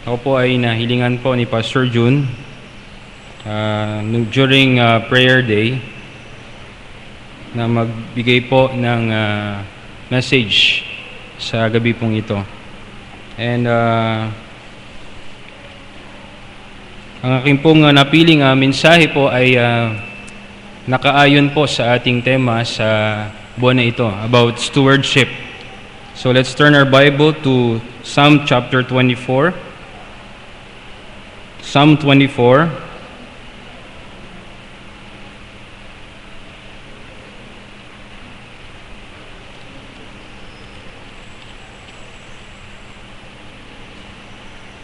Ako po ay nahilingan po ni Pastor June during prayer day na magbigay po ng message sa gabi pong ito. And ang aking pong napiling mensahe po ay nakaayon po sa ating tema sa buwan na ito, about stewardship. So let's turn our Bible to Psalm chapter 24. Psalm 24.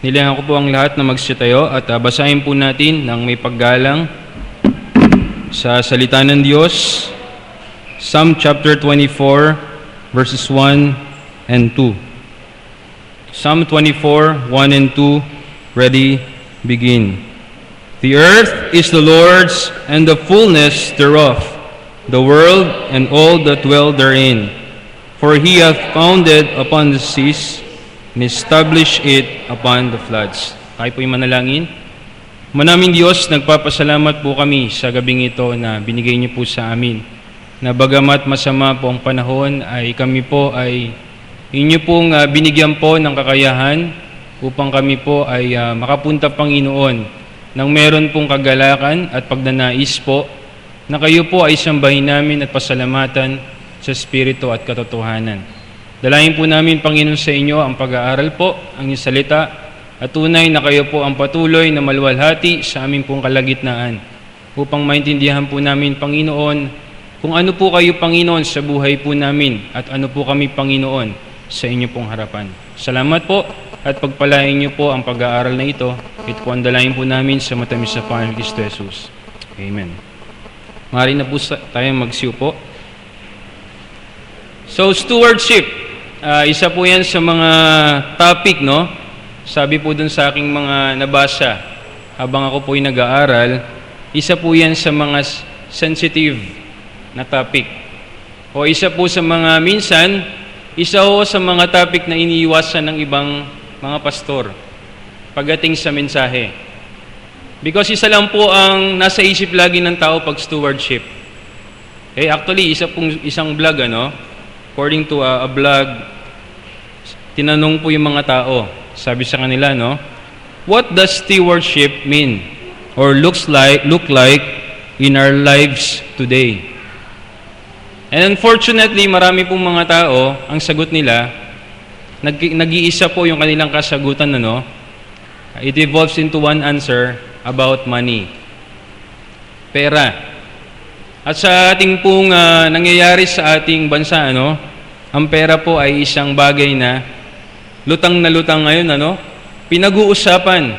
Nilayan ko po ang lahat na magsitayo at basahin po natin ng may paggalang sa salita ng Diyos. Psalm chapter 24, verses 1 and 2. Psalm 24, 1 and 2, ready, begin. The earth is the Lord's and the fullness thereof, the world and all that dwell therein. For he hath founded upon the seas, and established it upon the floods. Tayo po'y manalangin. Manaming Diyos, nagpapasalamat po kami sa gabing ito na binigay niyo po sa amin. Na bagamat masama po ang panahon, ay kami po ay inyo pong binigyan po ng kakayahan upang kami po ay makapunta, Panginoon, nang meron pong kagalakan at pagnanais po na kayo po ay sambahin namin at pasalamatan sa Espiritu at katotohanan. Dalahin po namin, Panginoon, sa inyo ang pag-aaral po, ang inyong salita, at tunay na kayo po ang patuloy na maluwalhati sa aming pong kalagitnaan upang maintindihan po namin, Panginoon, kung ano po kayo, Panginoon, sa buhay po namin at ano po kami, Panginoon, sa inyo pong harapan. Salamat po at pagpalain niyo po ang pag-aaral na ito. Ito po ang dalahin po namin sa matamis na Panginoon Kristo Jesus. Amen. Maaari na po tayo magsiupo. So, stewardship. Isa po yan sa mga topic, no? Sabi po dun sa aking mga nabasa habang ako po ay nag-aaral, isa po yan sa mga sensitive na topic. O isa po sa mga minsan, isa po sa mga topic na iniiwasan ng ibang mga pastor pagdating sa mensahe. Because isa lang po ang nasa isip lagi ng tao pag stewardship. Actually, isang vlog, according to a vlog, tinanong po yung mga tao, sabi sa kanila, what does stewardship mean or look like in our lives today? And unfortunately, marami pong mga tao, ang sagot nila, nag-iisa po yung kanilang kasagutan, It evolves into one answer about money. Pera. At sa ating pong nangyayari sa ating bansa, ang pera po ay isang bagay na lutang na lutang ngayon, pinag-uusapan.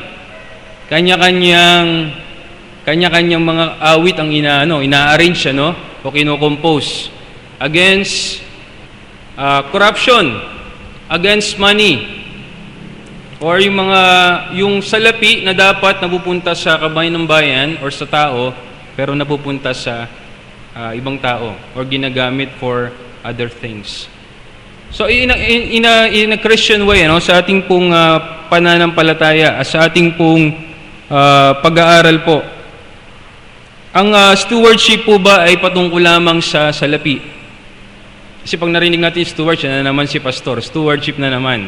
Kanya-kanyang mga awit ang ina-arrange, o kino-compose against corruption, against money, or yung salapi na dapat napupunta sa kabayan ng bayan or sa tao, pero napupunta sa ibang tao or ginagamit for other things. So in a Christian way, sa ating pong pananampalataya, sa ating pong pag-aaral po, ang stewardship po ba ay patungkol lamang sa salapi? Kasi pag narinig natin stewardship, na naman si pastor, stewardship na naman.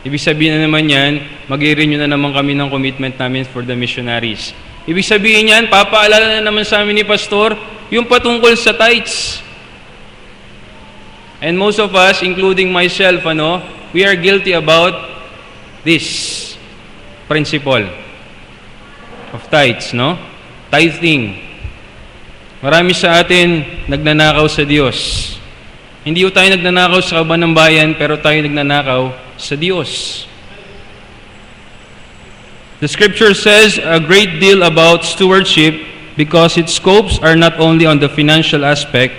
Ibig sabihin na naman yan, mag-i-renew na naman kami ng commitment namin for the missionaries. Ibig sabihin yan, papaalala na naman sa amin ni pastor, yung patungkol sa tithes. And most of us, including myself, we are guilty about this principle of tithes, tithing. Marami sa atin nagnanakaw sa Diyos. Hindi tayo nagnanakaw sa kaban ng bayan, pero tayo nagnanakaw sa Diyos. The scripture says a great deal about stewardship because its scopes are not only on the financial aspect,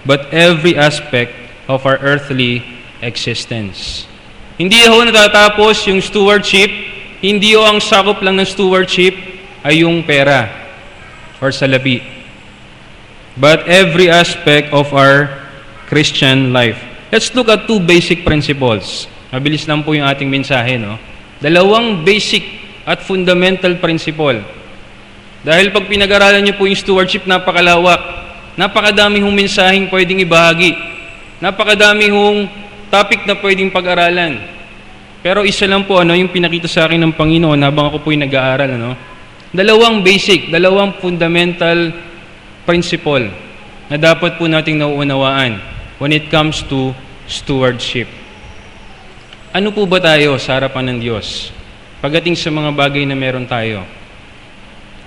but every aspect of our earthly existence. Hindi ho natatapos yung stewardship, hindi ho ang sakop lang ng stewardship ay yung pera or salapi. But every aspect of our Christian life. Let's look at two basic principles. Mabilis lang po yung ating mensahe, Dalawang basic at fundamental principle. Dahil pag pinag-aralan niyo po yung stewardship, napakalawak. Napakadami hong mensaheng pwedeng ibahagi. Napakadami hong topic na pwedeng pag-aralan. Pero isa lang po yung pinakita sa akin ng Panginoon habang ako po yung nag-aaral. Dalawang basic, dalawang fundamental principle na dapat po nating nauunawaan when it comes to stewardship. Ano po ba tayo sa harapan ng Diyos? Pagdating sa mga bagay na meron tayo,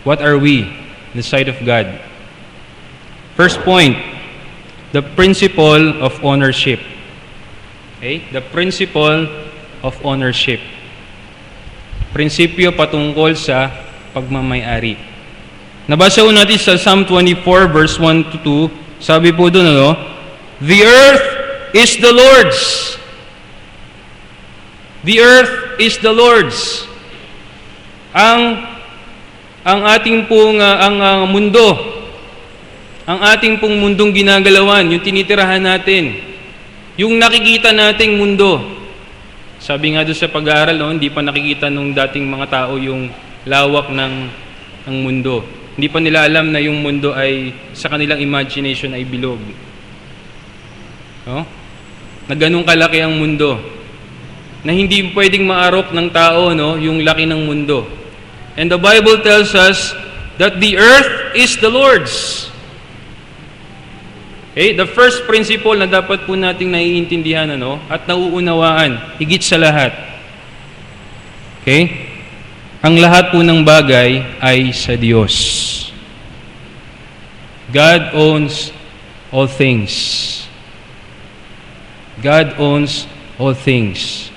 what are we in the sight of God? First point, the principle of ownership. Okay? The principle of ownership. Prinsipyo patungkol sa pagmamay-ari. Nabasa ko natin sa Psalm 24 verse 1 to 2, sabi po doon, the earth is the Lord's. The earth is the Lord's. Ang ating pong mundo, ang ating pong mundong ginagalawan, yung tinitirahan natin, yung nakikita nating mundo. Sabi nga doon sa pag-aaral, hindi pa nakikita nung dating mga tao yung lawak ng mundo. Hindi pa nila alam na yung mundo ay sa kanilang imagination ay bilog. Na ganun kalaki ang mundo. Na hindi pwedeng maarok ng tao yung laki ng mundo. And the Bible tells us that the earth is the Lord's. Okay, the first principle na dapat po nating naiintindihan at nauunawaan higit sa lahat. Okay? Ang lahat po ng bagay ay sa Diyos. God owns all things. God owns all things.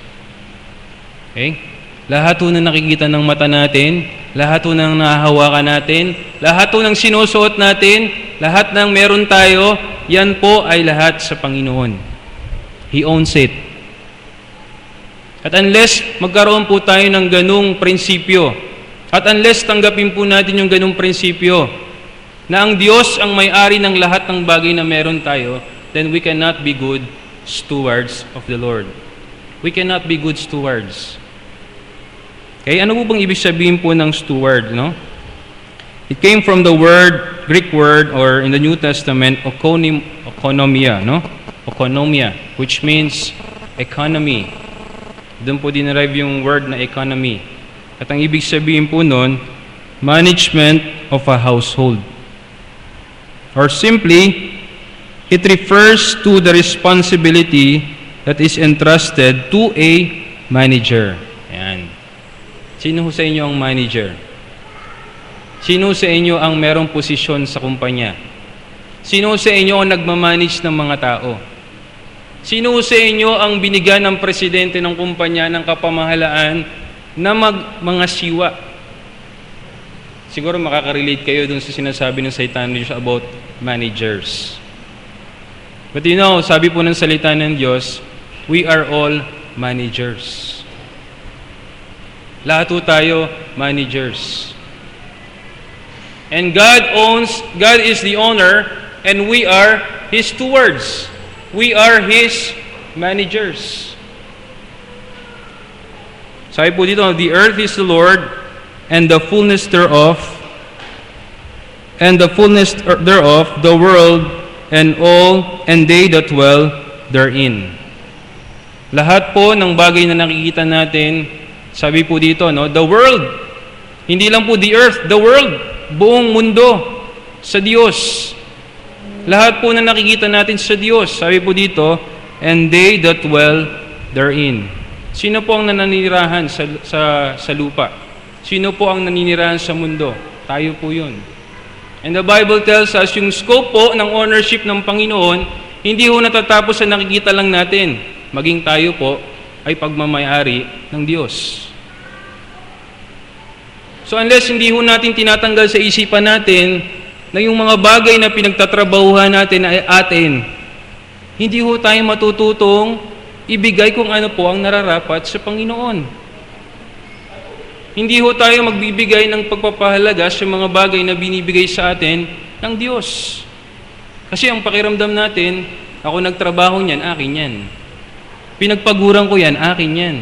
Okay? Lahat po ng nakikita ng mata natin, lahat po ng nahahawakan natin, lahat po ng sinusuot natin, lahat ng meron tayo, yan po ay lahat sa Panginoon. He owns it. At unless magkaroon po tayo ng ganung prinsipyo, at unless tanggapin po natin yung ganung prinsipyo, na ang Diyos ang may-ari ng lahat ng bagay na meron tayo, then we cannot be good stewards of the Lord. We cannot be good stewards. Okay, ano po bang ibig sabihin po ng steward, It came from the Greek word, or in the New Testament, oikonomia, Oikonomia, which means economy. Doon po dinerive yung word na economy. At ang ibig sabihin po nun, management of a household. Or simply, it refers to the responsibility that is entrusted to a manager. Ayan. Sino sa inyo ang manager? Sino sa inyo ang merong posisyon sa kumpanya? Sino sa inyo ang nagmamanage ng mga tao? Sino sa inyo ang binigyan ng presidente ng kumpanya ng kapamahalaan na mga siwa? Siguro makaka-relate kayo dun sa sinasabi ng salita ng Diyos about managers. But sabi po ng salita ng Diyos, we are all managers. Lahat po tayo managers. And God is the owner, and we are His stewards. We are His managers. Sabi po dito, the earth is the Lord, and the fullness thereof, the world, and they that dwell therein. Lahat po ng bagay na nakikita natin, sabi po dito, the world. Hindi lang po the earth, the world. Buong mundo sa Diyos. Lahat po na nakikita natin sa Diyos. Sabi po dito, and they that dwell therein. Sino po ang naninirahan sa lupa? Sino po ang naninirahan sa mundo? Tayo po yun. And the Bible tells us, yung scope po ng ownership ng Panginoon, hindi ho natatapos sa nakikita lang natin. Maging tayo po ay pagmamayari ng Diyos. So unless hindi ho natin tinatanggal sa isipan natin na yung mga bagay na pinagtatrabahuhan natin ay atin, hindi ho tayo matututong ibigay kung ano po ang nararapat sa Panginoon. Hindi ho tayo magbibigay ng pagpapahalaga sa mga bagay na binibigay sa atin ng Diyos. Kasi ang pakiramdam natin, ako nagtrabaho niyan, akin yan. Pinagpaguran ko yan, akin yan.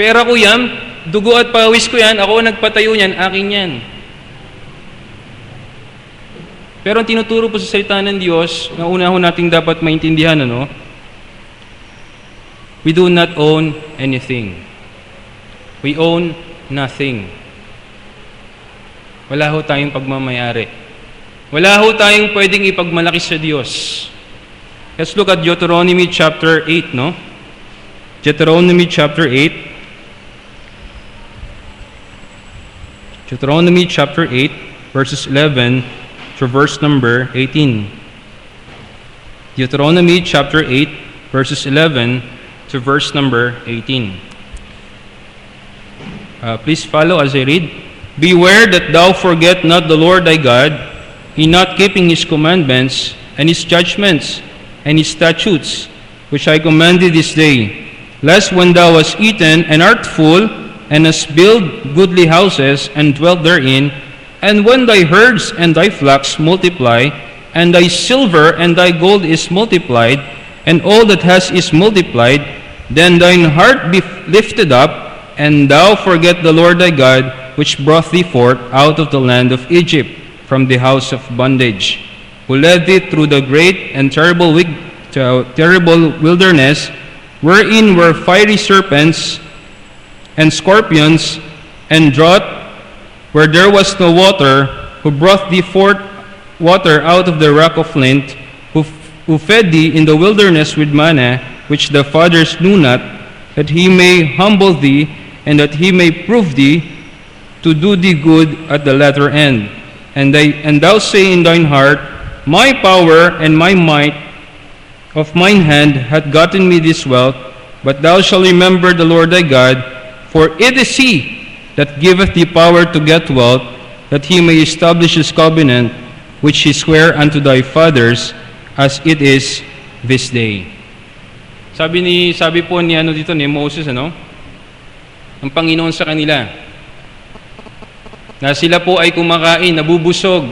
Pera ko yan, dugo at pawis ko yan, ako ang nagpatayo niyan, akin yan. Pero ang tinuturo po sa salita ng Diyos, na una ho nating dapat maintindihan, we do not own anything. We own nothing. Wala ho tayong pagmamayari. Wala ho tayong pwedeng ipagmalaki sa Diyos. Let's look at Deuteronomy chapter 8, Deuteronomy chapter 8. Deuteronomy chapter 8, verses 11 to verse number 18. Deuteronomy chapter 8, verses 11 to verse number 18. Please follow as I read. Beware that thou forget not the Lord thy God, in not keeping his commandments, and his judgments, and his statutes, which I command thee this day, lest when thou hast eaten and art full, and hast built goodly houses, and dwelt therein, and when thy herds and thy flocks multiply, and thy silver and thy gold is multiplied, and all that hast is multiplied, then thine heart be lifted up, and thou forget the Lord thy God, which brought thee forth out of the land of Egypt, from the house of bondage, who led thee through the great and terrible wilderness, wherein were fiery serpents and scorpions, and drought, where there was no water, who brought thee forth water out of the rock of flint, who fed thee in the wilderness with manna, which the fathers knew not, that he may humble thee, and that he may prove thee to do thee good at the latter end. And thou say in thine heart, My power and my might of mine hand hath gotten me this wealth, but thou shalt remember the Lord thy God, for it is he that giveth thee power to get wealth, that he may establish his covenant, which he sware unto thy fathers, as it is this day. Sabi po ni Moses, ang Panginoon sa kanila, na sila po ay kumakain, nabubusog,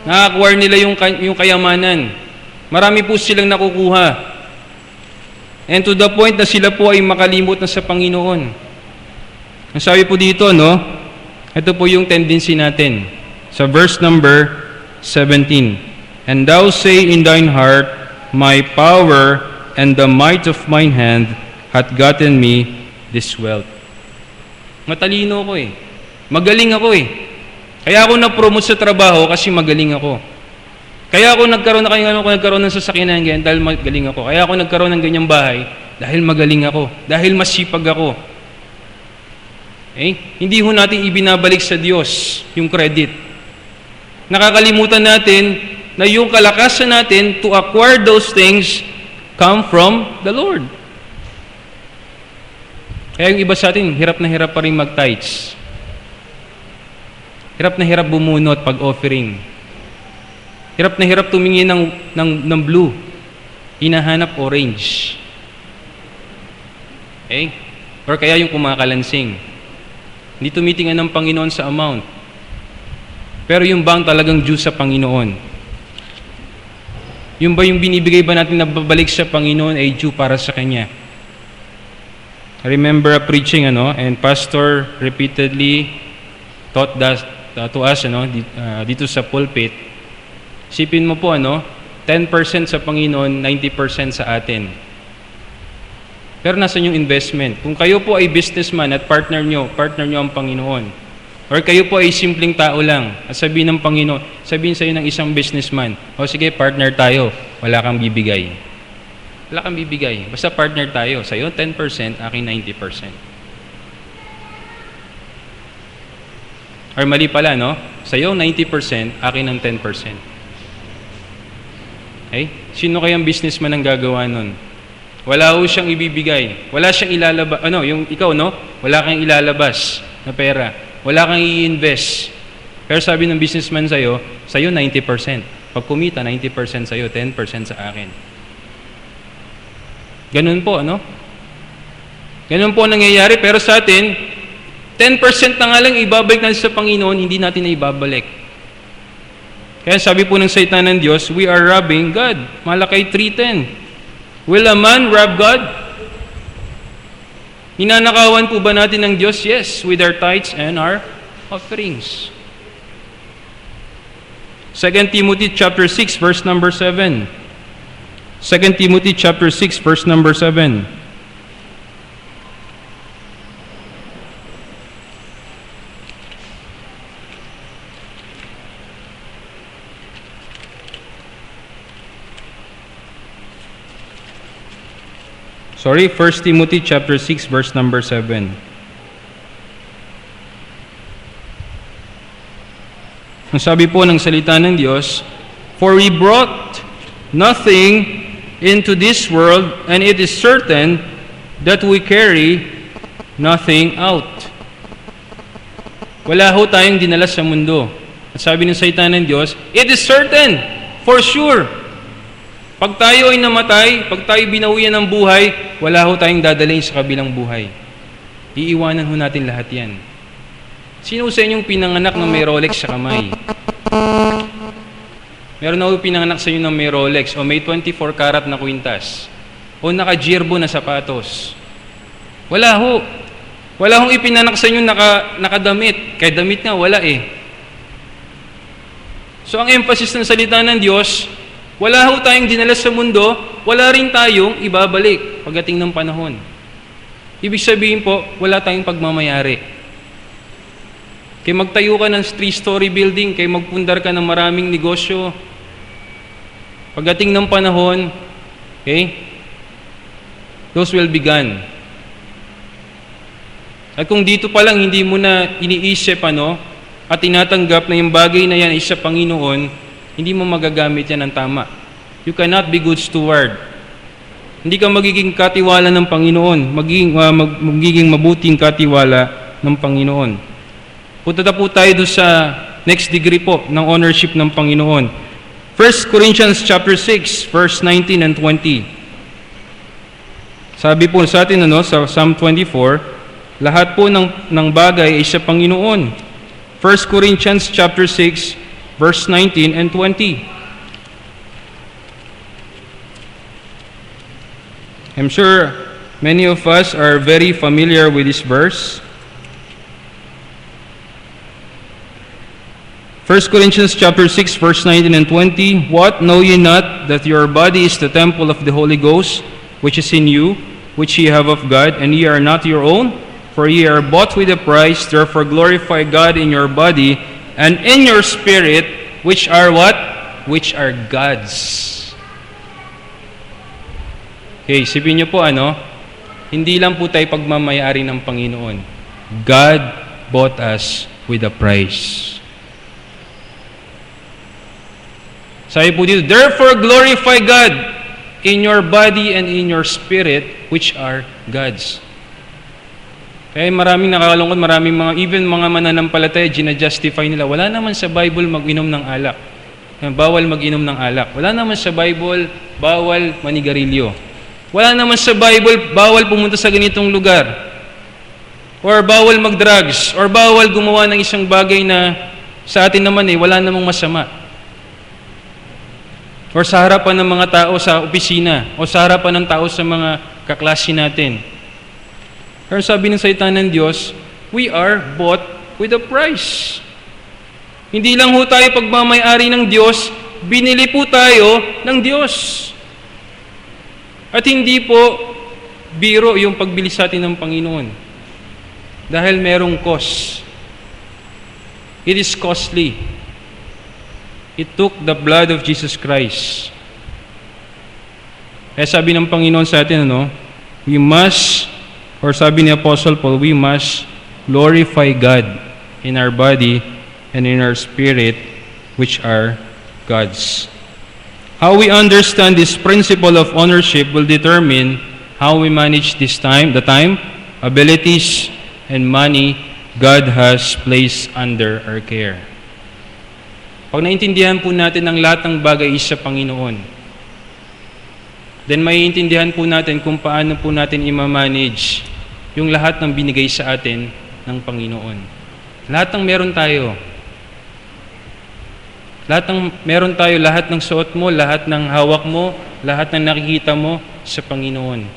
na-acquire nila yung kayamanan. Marami po silang nakukuha. And to the point na sila po ay makalimot na sa Panginoon. Ang sabi po dito, ito po yung tendency natin. Sa verse number 17. And thou say in thine heart, My power and the might of mine hand hath gotten me this wealth. Matalino ako Magaling ako Kaya ako na-promote sa trabaho kasi magaling ako. Kaya ako nagkaroon ng sasakyan ng ganyan dahil magaling ako. Kaya ako nagkaroon ng ganyang bahay dahil magaling ako. Dahil masipag ako. Hindi ho natin ibinabalik sa Diyos yung credit. Nakakalimutan natin na yung kalakasan natin to acquire those things come from the Lord. Kaya yung iba sa atin, hirap na hirap pa rin mag-tithes. Hirap na hirap bumunot pag-offering. Hirap na hirap tumingin ng blue. Hinahanap orange. Or kaya yung kumakalansing. Hindi tumitingnan ng Panginoon sa amount. Pero yung bang talagang due sa Panginoon? Yung ba yung binibigay ba natin na babalik sa Panginoon ay due para sa Kanya? I remember a preaching, and pastor repeatedly taught that to us, dito sa pulpit. Isipin mo po, 10% sa Panginoon, 90% sa atin. Pero nasan yung investment? Kung kayo po ay businessman at partner nyo ang Panginoon. Or kayo po ay simpleng tao lang at sabihin ng Panginoon, sabihin sa'yo ng isang businessman, sige, partner tayo, wala kang bibigay. Wala kang bibigay. Basta partner tayo. Sa'yo 10%, akin 90%. Or mali pala, Sa'yo 90%, akin ang 10%. Sino kayang businessman ang gagawa nun? Wala ho siyang ibibigay. Wala siyang ilalabas. Ikaw, wala kang ilalabas na pera. Wala kang i-invest. Pero sabi ng businessman sa'yo 90%. Pag kumita, 90% sa'yo, 10% sa akin. Ganun po, Ganun po nangyayari, pero sa atin, 10% na nga lang ibabalik natin sa Panginoon, hindi natin na ibabalik. Kaya sabi po ng salita ng Diyos, we are robbing God. Malakay 3:10. Will a man rob God? Ninanakawan po ba natin ng Diyos? Yes, with our tithes and our offerings. 2 Timothy chapter 6 verse number 7. 2 Timothy chapter 6 verse number 7. Sorry, 1 Timothy chapter 6 verse number 7. Ang sabi po ng salita ng Diyos, "For we brought nothing into this world, and it is certain that we carry nothing out." Wala ho tayong dinala sa mundo. At sabi ng salita ng Diyos, it is certain, for sure. Pag tayo ay namatay, pag tayo binawian ng buhay, wala ho tayong dadalhin sa kabilang buhay. Iiwanan ho natin lahat yan. Sino sa inyong pinanganak ng may Rolex sa kamay? Meron na ho pinanganak sa inyo ng may Rolex o may 24 karat na kwintas o naka-Girbo na sapatos. Wala ho. Wala hong ipinanak sa inyo nakadamit. Kaya damit nga, wala eh. So ang emphasis ng salita ng Diyos, wala ho tayong dinala sa mundo, wala rin tayong ibabalik pagdating ng panahon. Ibig sabihin po, wala tayong pagmamayari. Kaya magtayo ka ng 3-story building, kaya magpundar ka ng maraming negosyo. Pagdating ng panahon, okay, those will be gone. At kung dito pa lang hindi mo na iniisip at tinatanggap na yung bagay na yan ay sa Panginoon, hindi mo magagamit yan ng tama. You cannot be good steward. Hindi ka magiging katiwala ng Panginoon, magiging mabuting katiwala ng Panginoon. Punta na po tayo doon sa next degree po ng ownership ng Panginoon. 1 Corinthians chapter 6, verse 19 and 20. Sabi po sa atin sa Psalm 24, lahat po ng bagay ay sa Panginoon. 1 Corinthians chapter 6, verse 19 and 20. I'm sure many of us are very familiar with this verse. 1 Corinthians chapter 6, verse 19 and 20. What, know ye not that your body is the temple of the Holy Ghost, which is in you, which ye have of God, and ye are not your own? For ye are bought with a price, therefore glorify God in your body and in your spirit, which are what? Which are God's. Okay, isipin niyo po hindi lang po tayo pagmamayari ng Panginoon. God bought us with a price. Sabi po dito, therefore glorify God in your body and in your spirit, which are God's. Kaya maraming nakakalungkot, even mga mananampalataya, ginajustify nila. Wala naman sa Bible mag-inom ng alak. Bawal mag-inom ng alak. Wala naman sa Bible, bawal manigarilyo. Wala naman sa Bible, bawal pumunta sa ganitong lugar. Or bawal mag-drugs. Or bawal gumawa ng isang bagay na sa atin naman wala namang masama. Or sa harapan ng mga tao sa opisina. O sa harapan ng tao sa mga kaklase natin. Pero sabi ng salita ng Diyos, we are bought with a price. Hindi lang ho tayo pagmamayari ng Diyos, binili po tayo ng Diyos. At hindi po biro yung pagbili sa atin ng Panginoon. Dahil merong cost. It is costly. It took the blood of Jesus Christ. Kaya sabi ng Panginoon sa atin, we must, or sabi ni Apostle Paul, we must glorify God in our body and in our spirit, which are God's. How we understand this principle of ownership will determine how we manage the time, abilities, and money God has placed under our care. Pag naintindihan po natin ang lahat ng bagay sa Panginoon, then maiintindihan po natin kung paano po natin i-manage yung lahat ng binigay sa atin ng Panginoon. Lahat ng meron tayo. Lahat ng suot mo, lahat ng hawak mo, lahat ng nakikita mo sa Panginoon.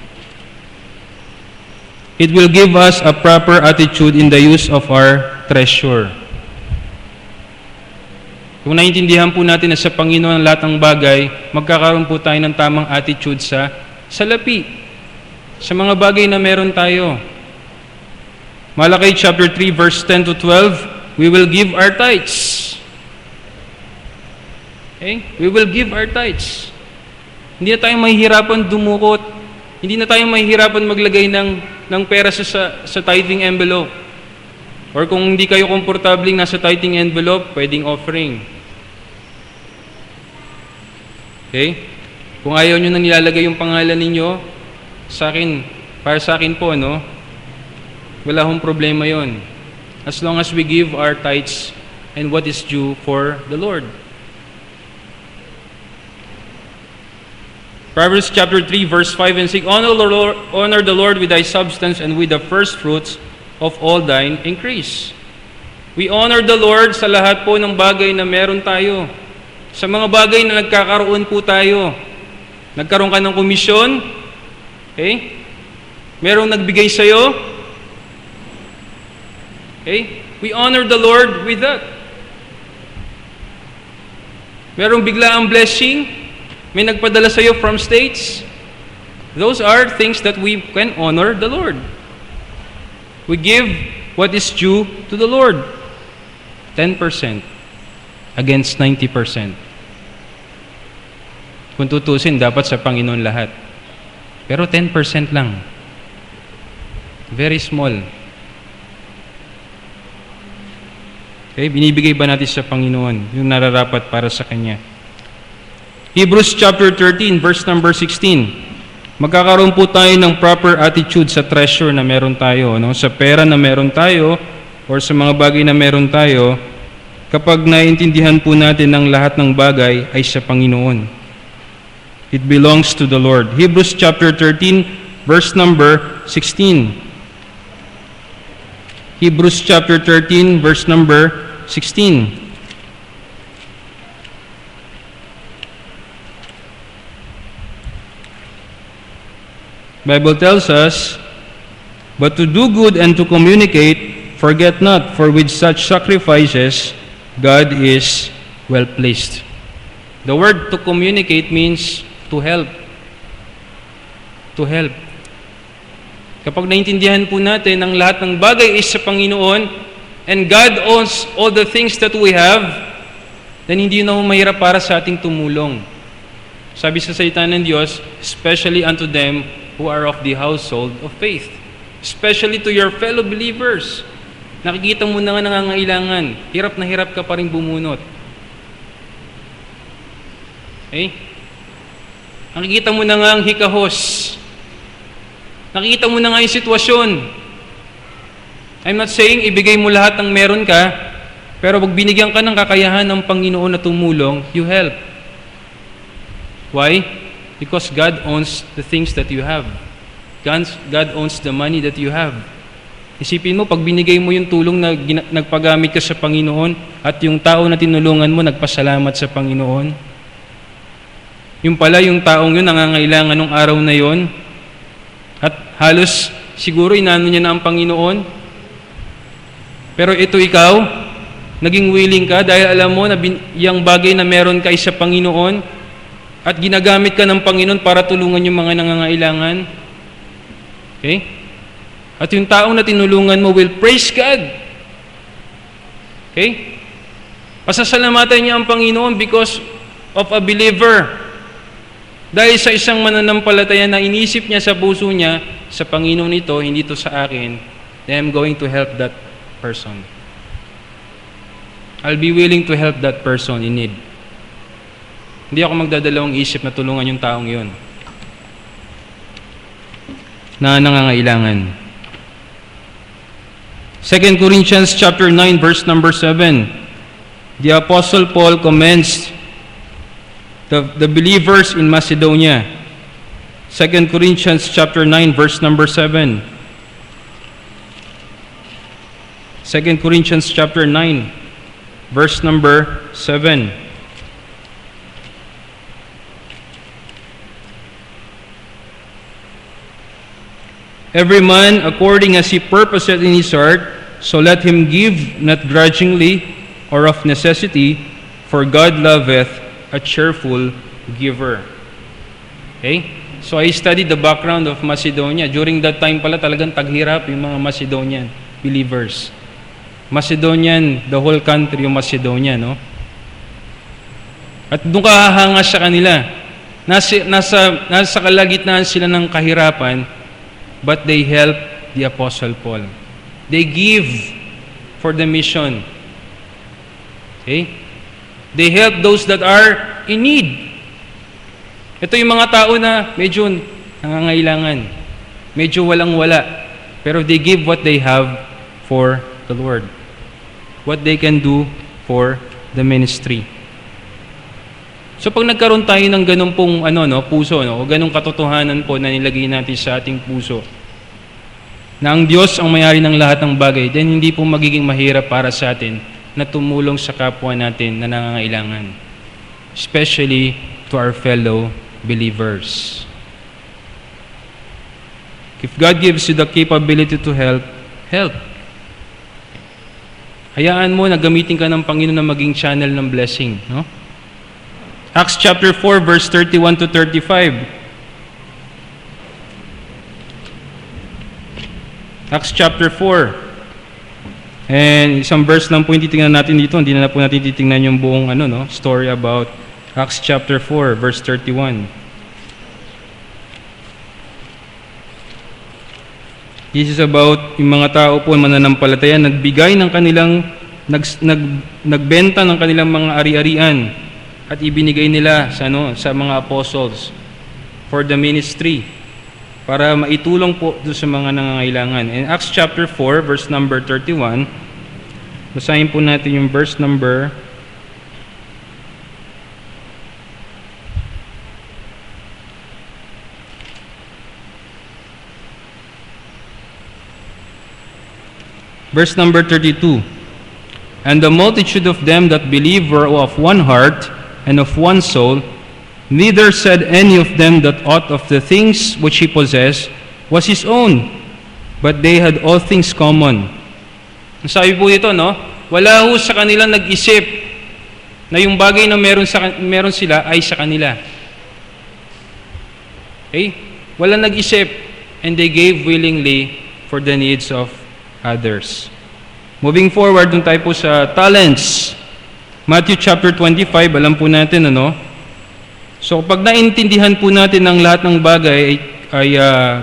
It will give us a proper attitude in the use of our treasure. Kung naiintindihan po natin na sa Panginoon ang lahat ng bagay, magkakaroon po tayo ng tamang attitude sa salapi, sa mga bagay na meron tayo. Malakay chapter 3 verse 10 to 12, we will give our tithes. Okay? We will give our tithes. Hindi na tayo mahihirapan dumukot. Hindi na tayo mahihirapan maglagay ng pera sa tithing envelope. Or kung hindi kayo komportabling nasa tithing envelope, pwedeng offering. Okay? Kung ayaw nyo nang nilalagay yung pangalan ninyo, para sa akin po, wala akong problema yon. As long as we give our tithes and what is due for the Lord. Proverbs chapter 3 verse 5 and 6, Honor the Lord with thy substance and with the first fruits of all thine increase. We honor the Lord sa lahat po ng bagay na meron tayo. Sa mga bagay na nagkakaroon po tayo. Nagkaroon ka ng komisyon, okay? Merong nagbigay sa'yo, okay? We honor the Lord with that. Merong bigla ang blessing, may nagpadala sa'yo from States. Those are things that we can honor the Lord. We give what is due to the Lord. 10% against 90%. Kung tutusin, dapat sa Panginoon lahat. Pero 10% lang. Very small. Okay, binibigay ba natin sa Panginoon yung nararapat para sa Kanya? Hebrews chapter 13, verse number 16. Magkakaroon po tayo ng proper attitude sa treasure na meron tayo, sa pera na meron tayo, or sa mga bagay na meron tayo, kapag naiintindihan po natin ang lahat ng bagay ay sa Panginoon. It belongs to the Lord. Hebrews chapter 13, verse number 16. Hebrews chapter 13, verse number 16. Bible tells us, But to do good and to communicate, forget not, for with such sacrifices, God is well pleased. The word to communicate means to help. To help. Kapag naintindihan po natin ang lahat ng bagay is sa Panginoon, and God owns all the things that we have, then hindi na mahirap para sa ating tumulong. Sabi sa salita ng Diyos, especially unto them who are of the household of faith. Especially to your fellow believers. Nakikita mo na nga nangangailangan. Hirap na hirap ka pa rin bumunot. Okay? Nakikita mo na nga ang hikahos. Nakikita mo na nga yung sitwasyon. I'm not saying ibigay mo lahat ng meron ka, pero pag binigyan ka ng kakayahan ng Panginoon na tumulong, you help. Why? Because God owns the things that you have. God owns the money that you have. Isipin mo, pag binigay mo yung tulong na nagpagamit ka sa Panginoon at yung tao na tinulungan mo nagpasalamat sa Panginoon, yung pala yung taong yun nangangailangan ng araw na yon at halos siguro inano niya na ang Panginoon, pero ito ikaw naging willing ka dahil alam mo na yung bagay na meron ka sa Panginoon at ginagamit ka ng Panginoon para tulungan yung mga nangangailangan. Okay? At yung taong na tinulungan mo will praise God. Okay? Pasasalamatan niya ang Panginoon because of a believer. Dahil sa isang mananampalataya na inisip niya sa puso niya, sa Panginoon ito, hindi ito sa akin, then I'm going to help that person. I'll be willing to help that person in need. Hindi ako magdadalawang isip na tulungan yung taong yun na nangangailangan. 2 Corinthians chapter 9 verse number 7. The Apostle Paul commends the believers in Macedonia. 2 Corinthians chapter 9 verse number 7. 2 Corinthians chapter 9 verse number 7. Every man according as he purposeth in his heart, so let him give, not grudgingly or of necessity, for God loveth a cheerful giver. Okay? So I studied the background of Macedonia. During that time pala talagang taghirap yung mga Macedonian believers. Macedonian, the whole country yung Macedonia, no? At doon ka hahanga sa kanila. Nasa kalagitnaan sila ng kahirapan, but they help the Apostle Paul. They give for the mission. Okay? They help those that are in need. Ito yung mga tao na medyo nangangailangan, medyo walang-wala, pero they give what they have for the Lord. What they can do for the ministry. So pag nagkaroon tayo ng ganun pong puso, o ganung katotohanan po na nilagay natin sa ating puso, na ang Diyos ang may-ari ng lahat ng bagay, then hindi po magiging mahirap para sa atin na tumulong sa kapwa natin na nangangailangan. Especially to our fellow believers. If God gives you the capability to help, help. Hayaan mo na gamitin ka ng Panginoon na maging channel ng blessing, no? Acts chapter 4 verse 31 to 35. Acts chapter 4. And isang verse lang po yung titingnan natin dito. Hindi na po natin titingnan yung buong story about Acts chapter 4 verse 31. This is about yung mga tao po mananampalataya nagbigay ng kanilang nagbenta ng kanilang mga ari-arian at ibinigay nila sa mga apostles for the ministry para maitulong po doon sa mga nangangailangan. In Acts chapter 4 verse number 31, basahin po natin yung verse number 32. And the multitude of them that believed were of one heart and of one soul, neither said any of them that aught of the things which he possessed was his own, but they had all things common. Sabi po dito, wala ho sa kanila nag-isip na yung bagay na meron sila ay sa kanila. Okay? Wala nag-isip, and they gave willingly for the needs of others. Moving forward, dun tayo po sa talents. Matthew chapter 25, alam po natin, So, pag naintindihan po natin ang lahat ng bagay ay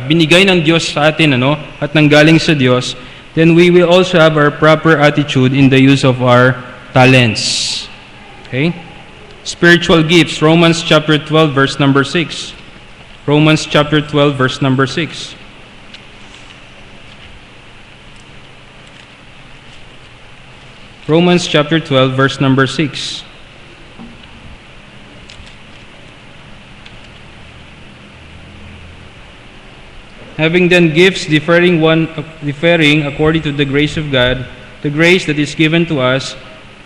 binigay ng Diyos sa atin, at nanggaling sa Diyos, then we will also have our proper attitude in the use of our talents. Okay? Spiritual gifts, Romans chapter 12, verse number 6. Romans chapter 12, verse number 6. Romans chapter 12, verse number 6. Having then gifts differing according to the grace of God, the grace that is given to us,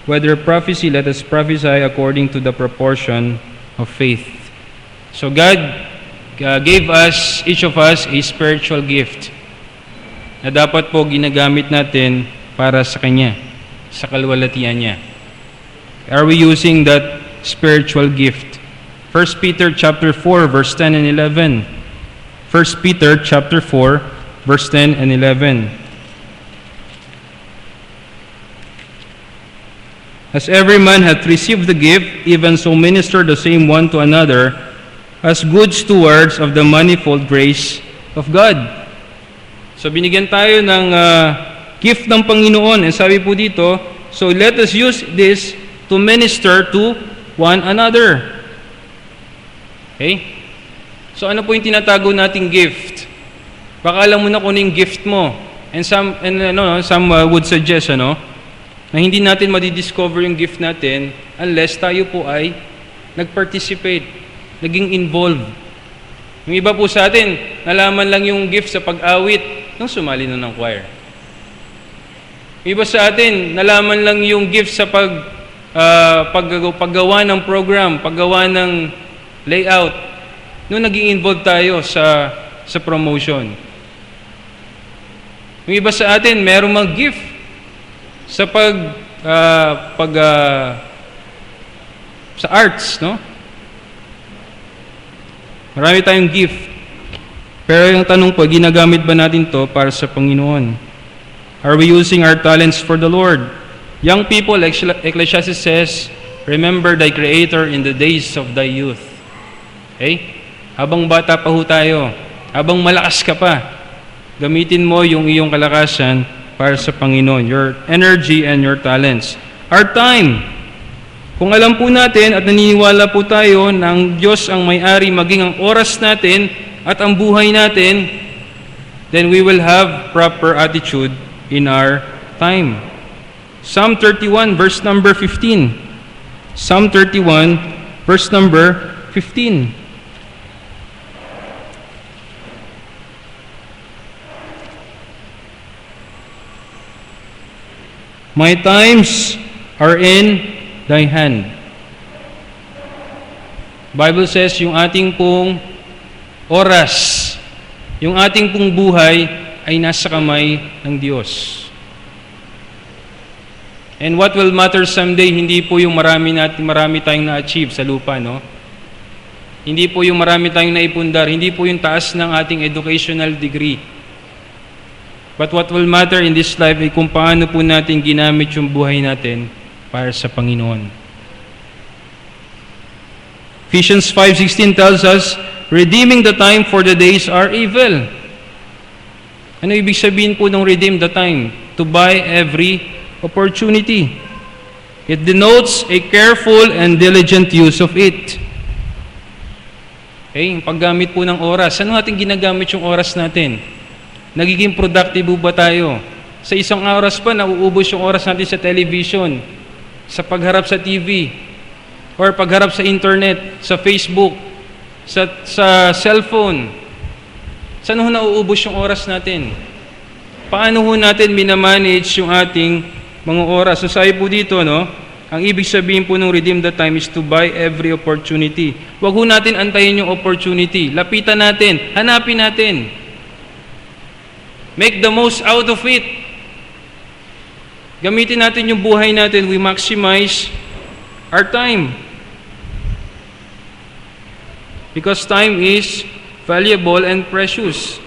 whether prophecy, let us prophesy according to the proportion of faith. So God gave us, each of us, a spiritual gift na dapat po ginagamit natin para sa Kanya, sa kalwalatian niya. Are we using that spiritual gift? 1 Peter chapter 4 verse 10 and 11. 1 Peter chapter 4 verse 10 and 11. As every man hath received the gift, even so minister the same one to another, as good stewards of the manifold grace of God. So binigyan tayo ng gift ng Panginoon. And sabi po dito, so let us use this to minister to one another. Okay? So ano po yung tinatago nating gift? Baka alam mo na kung ano yung gift mo. And some would suggest, na hindi natin madidiscover yung gift natin unless tayo po ay nag-participate, naging involved. Yung iba po sa atin, nalaman lang yung gift sa pag-awit nung sumali na ng choir. Iba sa atin, nalaman lang yung gift sa paggawa ng program, paggawa ng layout, nung naging involved tayo sa promotion. Yung iba sa atin, merong mga gift sa sa arts, no? Marami tayong gift. Pero yung tanong po, ginagamit ba natin to para sa Panginoon? Are we using our talents for the Lord? Young people, Ecclesiastes says, remember thy Creator in the days of thy youth. Okay? Habang bata pa ho tayo, habang malakas ka pa, gamitin mo yung iyong kalakasan para sa Panginoon. Your energy and your talents. Our time. Kung alam po natin at naniniwala po tayo na ang Diyos ang may-ari maging ang oras natin at ang buhay natin, then we will have proper attitude in our time. Psalm 31 verse number 15. Psalm 31 verse number 15. My times are in thy hand. Bible says yung ating pong oras, yung ating pong buhay ay nasa kamay ng Diyos. And what will matter someday, hindi po yung marami tayong na-achieve sa lupa, no? Hindi po yung marami tayong naipundar, hindi po yung taas ng ating educational degree. But what will matter in this life ay kung paano po natin ginamit yung buhay natin para sa Panginoon. Ephesians 5:16 tells us, redeeming the time for the days are evil. Ano ibig sabihin po ng redeem the time? To buy every opportunity. It denotes a careful and diligent use of it. Okay, yung paggamit po ng oras. Ano natin ginagamit yung oras natin? Nagiging productive ba tayo? Sa isang oras pa, nauubos yung oras natin sa television, sa pagharap sa TV, or pagharap sa internet, sa Facebook, sa cellphone. Saan ho nauubos yung oras natin? Paano ho natin minamanage yung ating mga oras? So sabi po dito, no? Ang ibig sabihin po ng redeem the time is to buy every opportunity. Huwag ho natin antayin yung opportunity. Lapitan natin, hanapin natin. Make the most out of it. Gamitin natin yung buhay natin. We maximize our time. Because time is valuable and precious.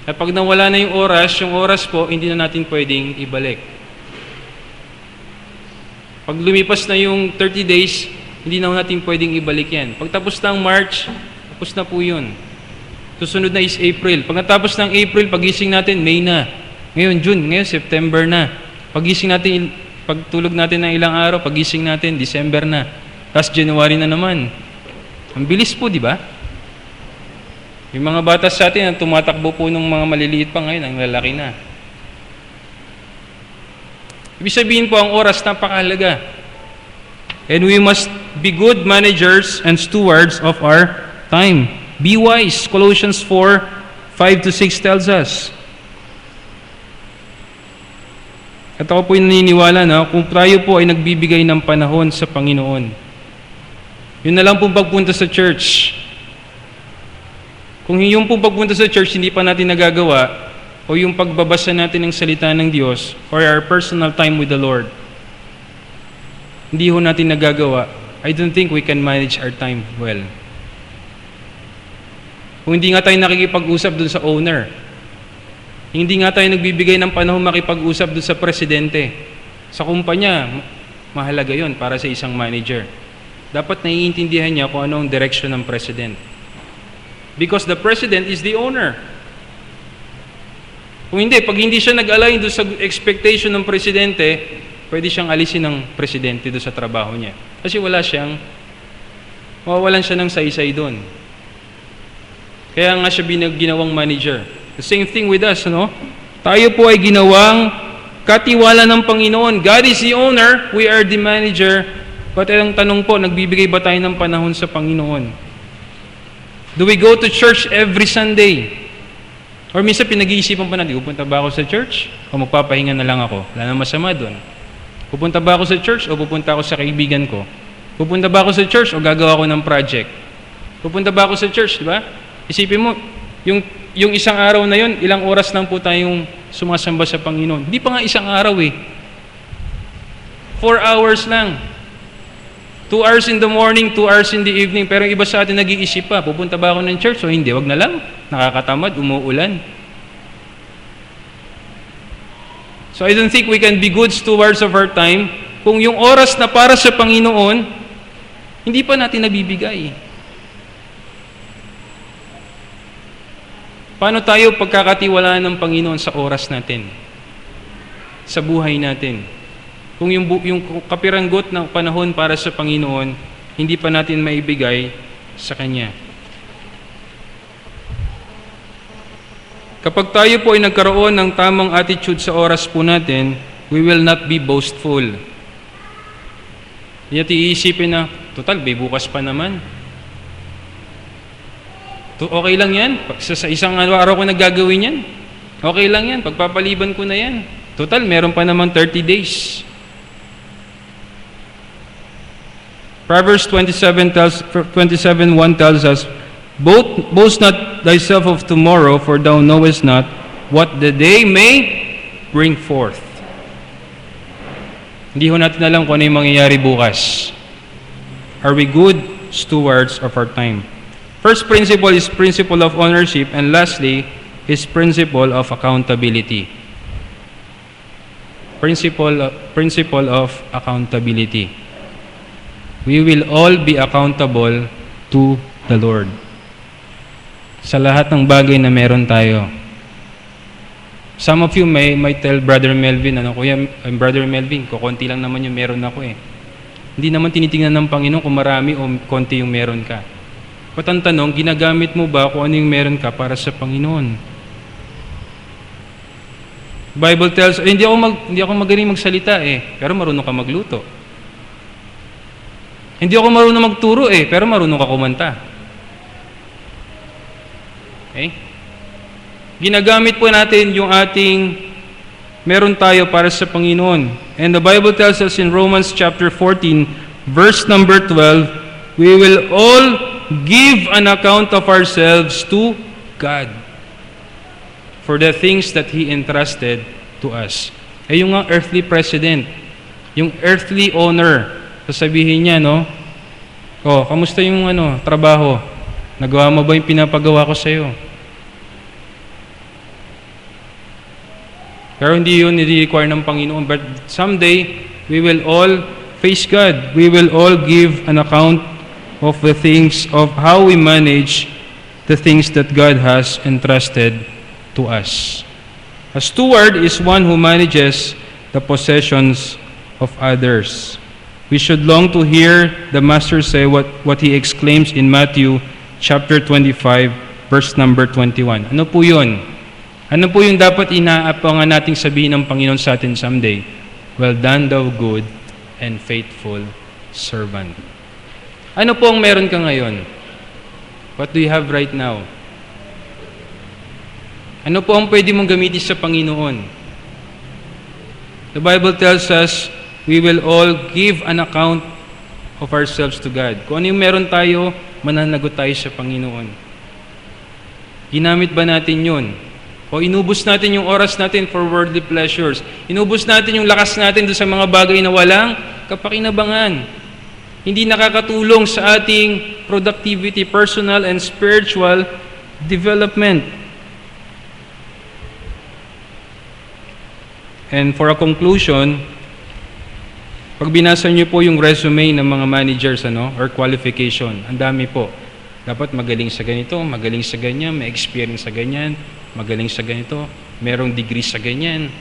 At pag nawala na yung oras po, hindi na natin pwedeng ibalik. Pag lumipas na yung 30 days, hindi na natin pwedeng ibalik yan. Pag tapos ng March, tapos na po yun. Susunod na is April. Pag natapos ng April, pagising natin, May na. Ngayon, June. Ngayon, September na. Pagising natin, pagtulog natin ng ilang araw, pagising natin, December na. Tapos January na naman. Ang bilis po, di ba? Yung mga bata sa atin, ang tumatakbo po ng mga maliliit pa ngayon, ang lalaki na. Ibig sabihin po, ang oras napakahalaga. And we must be good managers and stewards of our time. Be wise. Colossians 4:5-6 tells us. At ako po yung naniniwala na kung tayo po ay nagbibigay ng panahon sa Panginoon, yun na lang pong pagpunta sa church. Kung yung pong pagpunta sa church hindi pa natin nagagawa, o yung pagbabasa natin ng salita ng Diyos, or our personal time with the Lord, hindi ho natin nagagawa, I don't think we can manage our time well. Kung hindi nga tayo nakikipag-usap dun sa owner, hindi nga tayo nagbibigay ng panahon makipag-usap dun sa presidente, sa kumpanya, mahalaga yon para sa isang manager. Dapat naiintindihan niya kung ano ang direction ng president. Because the president is the owner. Kung hindi, pag hindi siya nag-align doon sa expectation ng presidente, pwede siyang alisin ng presidente doon sa trabaho niya. Kasi mawawalan siya ng saysay doon. Kaya nga siya ginawang manager. The same thing with us, no? Tayo po ay ginawang katiwala ng Panginoon. God is the owner, we are the manager. But ang tanong po, nagbibigay ba tayo ng panahon sa Panginoon? Do we go to church every Sunday? Or minsan pinag-iisipan pa natin, pupunta ba ako sa church? O magpapahinga na lang ako? Wala nang masama doon. Pupunta ba ako sa church o pupunta ako sa kaibigan ko? Pupunta ba ako sa church o gagawa ko ng project? Pupunta ba ako sa church, di ba? Isipin mo, yung isang araw na yun, ilang oras lang po tayong sumasamba sa Panginoon. Hindi pa nga isang araw eh. 4 hours lang. 2 hours in the morning, 2 hours in the evening. Pero yung iba sa atin nag-iisip pa, pupunta ba ako ng church? O hindi, wag na lang. Nakakatamad, umuulan. So I don't think we can be good stewards of our time kung yung oras na para sa Panginoon, hindi pa natin nabibigay. Paano tayo pagkakatiwalaan ng Panginoon sa oras natin? Sa buhay natin? Kung yung kapiranggot ng panahon para sa Panginoon, hindi pa natin maibigay sa Kanya. Kapag tayo po ay nagkaroon ng tamang attitude sa oras po natin, we will not be boastful. Hindi natin iisipin na, total, bukas pa naman. Okay lang yan. Sa isang araw ko naggagawin yan. Okay lang yan. Pagpapaliban ko na yan. Total, meron pa naman 30 days. Proverbs 27:1 tells us, boast not thyself of tomorrow, for thou knowest not what the day may bring forth. Hindi ho natin alam kung ano yung mangyayari bukas. Are we good stewards of our time? First principle is principle of ownership, and lastly is principle of accountability. Principle of accountability. We will all be accountable to the Lord sa lahat ng bagay na meron tayo. Some of you might tell Brother Melvin, Kuya, Brother Melvin, kukunti lang naman yung meron ako eh. Hindi naman tinitingnan ng Panginoon kung marami o konti yung meron ka. Ba't ang tanong, ginagamit mo ba kung ano yung meron ka para sa Panginoon? Bible tells, hindi ako magaling magsalita eh, pero marunong ka magluto. Hindi ako marunong magturo eh, pero marunong ka kumanta. Okay? Ginagamit po natin yung ating meron tayo para sa Panginoon. And the Bible tells us in Romans chapter 14, verse number 12, we will all give an account of ourselves to God for the things that He entrusted to us. Eh yung nga earthly president, yung earthly owner, sasabihin niya, kamusta yung trabaho? Nagawa mo ba yung pinapagawa ko sa'yo? Pero hindi yun nire-require ng Panginoon. But someday, we will all face God. We will all give an account of the things, of how we manage the things that God has entrusted to us. A steward is one who manages the possessions of others. We should long to hear the Master say what He exclaims in Matthew chapter 25, verse number 21. Ano po yun? Ano po yung dapat inaapangan nating sabihin ng Panginoon sa atin someday? Well done, thou good and faithful servant. Ano po ang meron ka ngayon? What do you have right now? Ano po ang pwede mong gamitin sa Panginoon? The Bible tells us, we will all give an account of ourselves to God. Kung ano yung meron tayo, mananagot tayo sa Panginoon. Ginamit ba natin yun? O inubos natin yung oras natin for worldly pleasures? Inubos natin yung lakas natin doon sa mga bagay na walang kapakinabangan? Hindi nakakatulong sa ating productivity, personal and spiritual development. And for a conclusion, pag binasa niyo po yung resume ng mga managers or qualification, ang dami po. Dapat magaling sa ganito, magaling sa ganyan, may experience sa ganyan, magaling sa ganito, merong degree sa ganyan.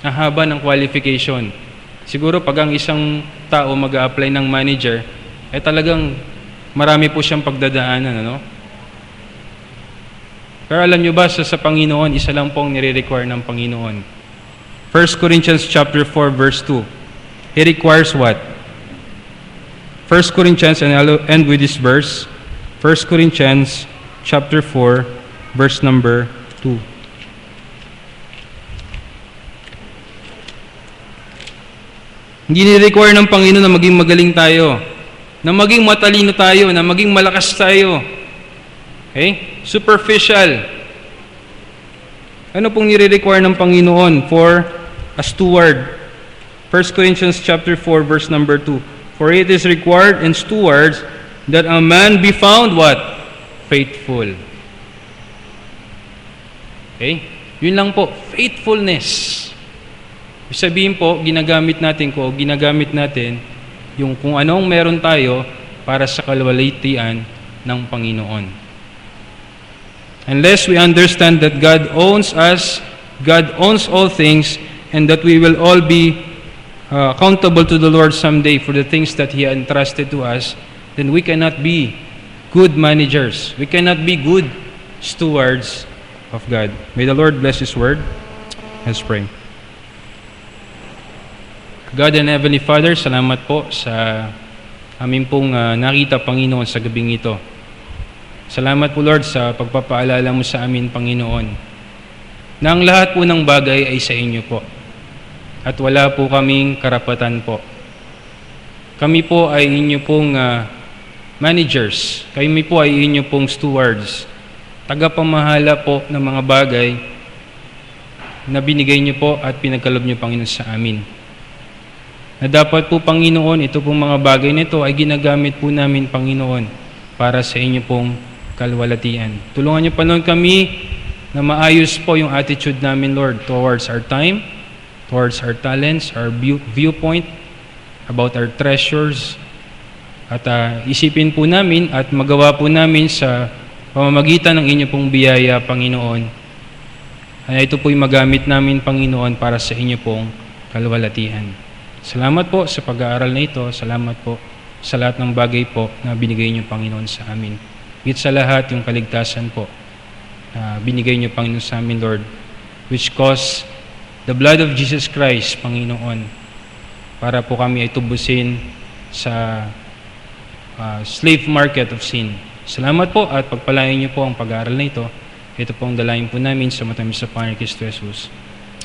Ang haba ng qualification. Siguro pag ang isang tao mag-a-apply ng manager, talagang marami po siyang pagdadaanan. Pero alam nyo ba, sa Panginoon, isa lang pong nire-require ng Panginoon. 1 Corinthians chapter 4, verse 2. He requires what? 1 Corinthians, and I'll end with this verse. 1 Corinthians chapter 4, verse number 2. Hindi ni-require ng Panginoon na maging magaling tayo, na maging matalino tayo, na maging malakas tayo. Okay? superficial. Ano pong nire-require ng Panginoon for a steward? 1 Corinthians chapter 4 verse number 2. For it is required in stewards that a man be found what? Faithful. Okay? Yun lang po, faithfulness. Ibig sabihin po, ginagamit natin yung kung anong meron tayo para sa kalwalhatian ng Panginoon. Unless we understand that God owns us, God owns all things, and that we will all be accountable to the Lord someday for the things that He entrusted to us, then we cannot be good managers. We cannot be good stewards of God. May the Lord bless His word. Let's pray. God and Heavenly Father, salamat po sa amin pong nakita, Panginoon, sa gabing ito. Salamat po, Lord, sa pagpapaalala mo sa amin, Panginoon, na ang lahat po ng bagay ay sa inyo po. At wala po kaming karapatan po. Kami po ay inyo pong managers. Kami po ay inyo pong stewards. Tagapamahala po ng mga bagay na binigay niyo po at pinagkaloob niyo, Panginoon, sa amin. Na dapat po, Panginoon, ito pong mga bagay nito ay ginagamit po namin, Panginoon, para sa inyo pong kalwalhatian. Tulungan niyo, Panginoon, kami na maayos po yung attitude namin, Lord, towards our time, towards our talents, our viewpoint, about our treasures, at isipin po namin at magawa po namin sa pamamagitan ng inyo pong biyaya, Panginoon. Ay ito po'y magamit namin, Panginoon, para sa inyo pong kalwalhatian. Salamat po sa pag-aaral na ito. Salamat po sa lahat ng bagay po na binigay niyo, Panginoon, sa amin. Higit sa lahat, yung kaligtasan po na binigay niyo, Panginoon, sa amin, Lord, which caused the blood of Jesus Christ, Panginoon, para po kami ay tubusin sa slave market of sin. Salamat po at pagpalain niyo po ang pag-aaral na ito. Ito pong dalayan po namin sa matamis sa Panginoon Kristo Jesus.